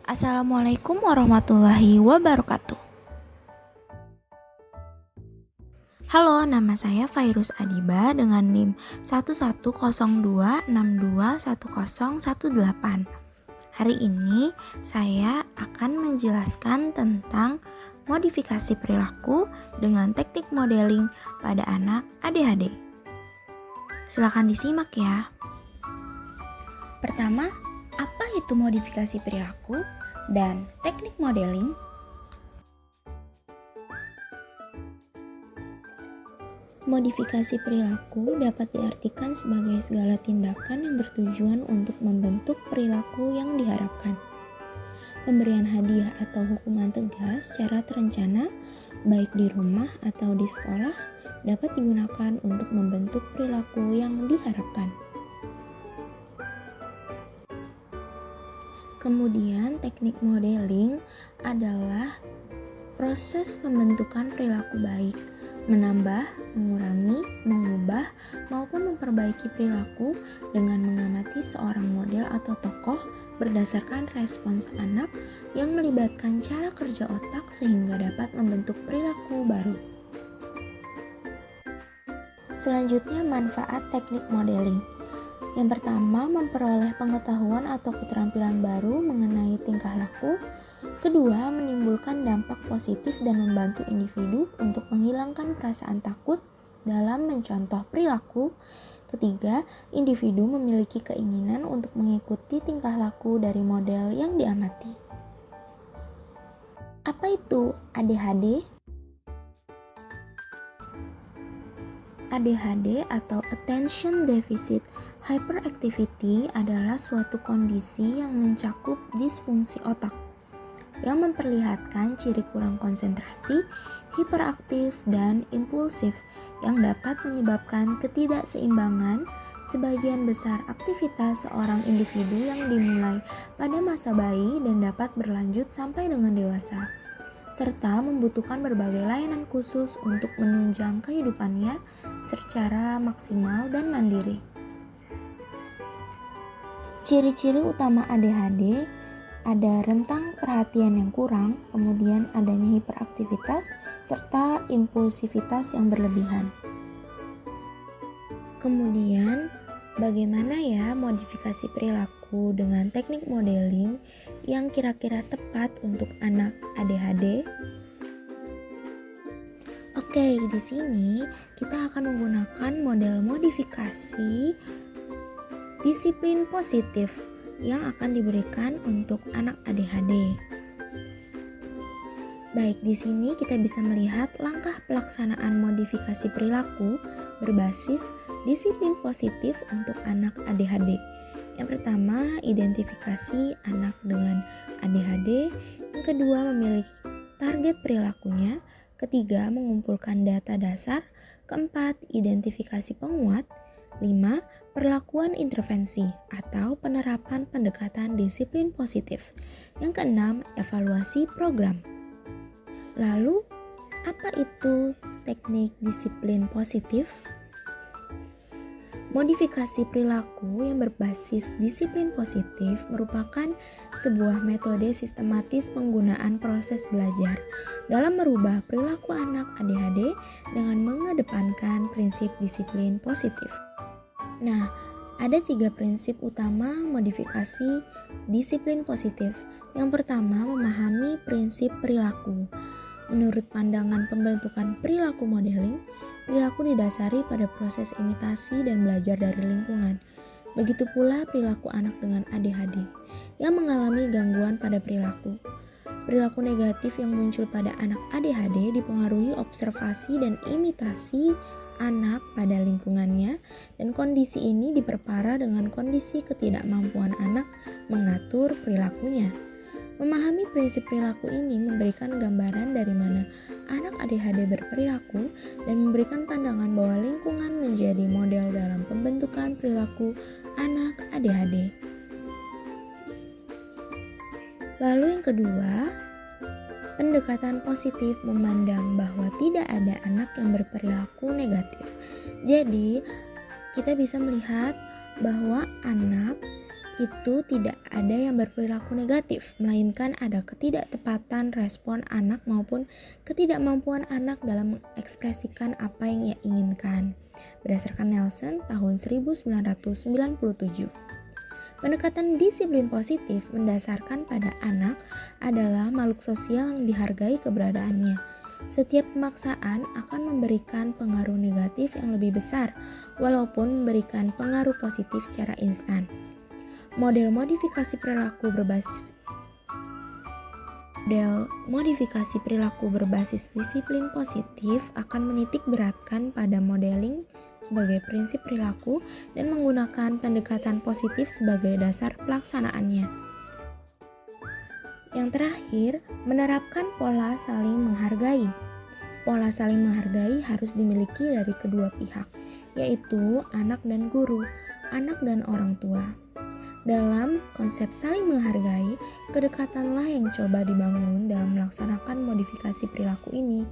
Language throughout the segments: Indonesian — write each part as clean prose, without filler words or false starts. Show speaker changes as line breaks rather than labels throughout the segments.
Assalamualaikum warahmatullahi wabarakatuh. Halo, nama saya Fairuz Adiba dengan NIM 1102621018. Hari ini saya akan menjelaskan tentang modifikasi perilaku dengan teknik modeling pada anak ADHD. Silakan disimak ya. Pertama, apa itu modifikasi perilaku dan teknik modeling? Modifikasi perilaku dapat diartikan sebagai segala tindakan yang bertujuan untuk membentuk perilaku yang diharapkan. Pemberian hadiah atau hukuman tegas secara terencana, baik di rumah atau di sekolah, dapat digunakan untuk membentuk perilaku yang diharapkan. Kemudian, teknik modeling adalah proses pembentukan perilaku baik, menambah, mengurangi, mengubah, maupun memperbaiki perilaku dengan mengamati seorang model atau tokoh berdasarkan respons anak yang melibatkan cara kerja otak sehingga dapat membentuk perilaku baru. Selanjutnya, manfaat teknik modeling. Yang pertama, memperoleh pengetahuan atau keterampilan baru mengenai tingkah laku. Kedua, menimbulkan dampak positif dan membantu individu untuk menghilangkan perasaan takut dalam mencontoh perilaku. Ketiga, individu memiliki keinginan untuk mengikuti tingkah laku dari model yang diamati. Apa itu ADHD? ADHD atau Attention Deficit Hyperactivity adalah suatu kondisi yang mencakup disfungsi otak yang memperlihatkan ciri kurang konsentrasi, hiperaktif, dan impulsif yang dapat menyebabkan ketidakseimbangan sebagian besar aktivitas seorang individu yang dimulai pada masa bayi dan dapat berlanjut sampai dengan dewasa, serta membutuhkan berbagai layanan khusus untuk menunjang kehidupannya secara maksimal dan mandiri. Ciri-ciri utama ADHD ada rentang perhatian yang kurang, kemudian adanya hiperaktivitas, serta impulsivitas yang berlebihan. Kemudian, bagaimana ya modifikasi perilaku dengan teknik modeling yang kira-kira tepat untuk anak ADHD? Oke, di sini kita akan menggunakan model modifikasi disiplin positif yang akan diberikan untuk anak ADHD. Baik, di sini kita bisa melihat langkah pelaksanaan modifikasi perilaku berbasis disiplin positif untuk anak ADHD. Yang pertama, identifikasi anak dengan ADHD. Yang kedua, memilih target perilakunya. Ketiga, mengumpulkan data dasar. Keempat, identifikasi penguat. 5. Perlakuan intervensi atau penerapan pendekatan disiplin positif. Yang keenam, evaluasi program. Lalu, apa itu teknik disiplin positif? Modifikasi perilaku yang berbasis disiplin positif merupakan sebuah metode sistematis penggunaan proses belajar dalam merubah perilaku anak ADHD dengan mengedepankan prinsip disiplin positif. Nah, ada 3 prinsip utama modifikasi disiplin positif. Yang pertama, memahami prinsip perilaku. Menurut pandangan pembentukan perilaku modeling, perilaku didasari pada proses imitasi dan belajar dari lingkungan. Begitu pula perilaku anak dengan ADHD yang mengalami gangguan pada perilaku. Perilaku negatif yang muncul pada anak ADHD dipengaruhi observasi dan imitasi anak pada lingkungannya, dan kondisi ini diperparah dengan kondisi ketidakmampuan anak mengatur perilakunya. Memahami prinsip perilaku ini memberikan gambaran dari mana anak ADHD berperilaku dan memberikan pandangan bahwa lingkungan menjadi model dalam pembentukan perilaku anak ADHD. Lalu yang kedua, pendekatan positif memandang bahwa tidak ada anak yang berperilaku negatif. Jadi, kita bisa melihat bahwa anak itu tidak ada yang berperilaku negatif, melainkan ada ketidaktepatan respon anak maupun ketidakmampuan anak dalam mengekspresikan apa yang ia inginkan. Berdasarkan Nelson tahun 1997. Pendekatan disiplin positif mendasarkan pada anak adalah makhluk sosial yang dihargai keberadaannya. Setiap pemaksaan akan memberikan pengaruh negatif yang lebih besar, walaupun memberikan pengaruh positif secara instan. Model modifikasi perilaku berbasis disiplin positif akan menitik beratkan pada modeling sebagai prinsip perilaku dan menggunakan pendekatan positif sebagai dasar pelaksanaannya. Yang terakhir, menerapkan pola saling menghargai. Pola saling menghargai harus dimiliki dari kedua pihak, yaitu anak dan guru, anak dan orang tua. Dalam konsep saling menghargai, kedekatanlah yang coba dibangun dalam melaksanakan modifikasi perilaku ini.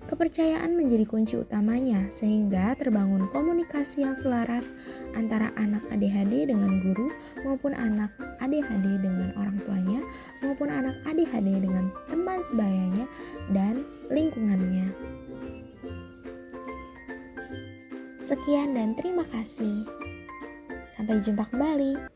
Kepercayaan menjadi kunci utamanya, sehingga terbangun komunikasi yang selaras antara anak ADHD dengan guru, maupun anak ADHD dengan orang tuanya, maupun anak ADHD dengan teman sebayanya dan lingkungannya. Sekian dan terima kasih. Sampai jumpa kembali.